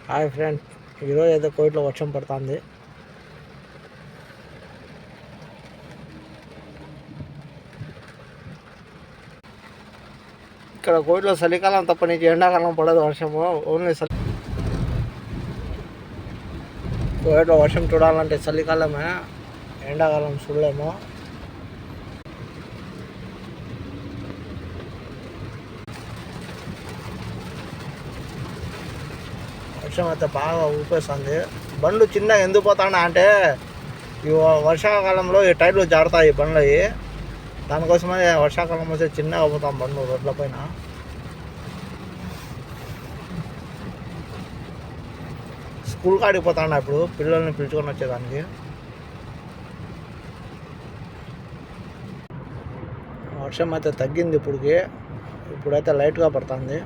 Hi friends, ఈరోజు అయితే కోయిట్లో వర్షం పడుతుంది. ఇక్కడ కోయిట్లో చలికాలం తప్ప నీకు ఎండాకాలం పడదు వర్షము. ఓన్లీ కోయిట్లో వర్షం చూడాలంటే చలికాలమే, ఎండాకాలం చూడలేము. వర్షం అయితే బాగా ఊపేస్తుంది. బండ్లు చిన్నగా ఎందుకు పోతాడా అంటే ఈ వర్షాకాలంలో ఈ టైర్లు జారుతాయి బండ్లు. దానికోసమే వర్షాకాలం వస్తే చిన్నగా పోతాం బండ్లు రోడ్ల పైన. స్కూల్ కాడికి పోతాడా ఇప్పుడు పిల్లల్ని పిలుచుకొని వచ్చేదానికి. వర్షం అయితే తగ్గింది ఇప్పుడైతే లైట్గా పడుతుంది.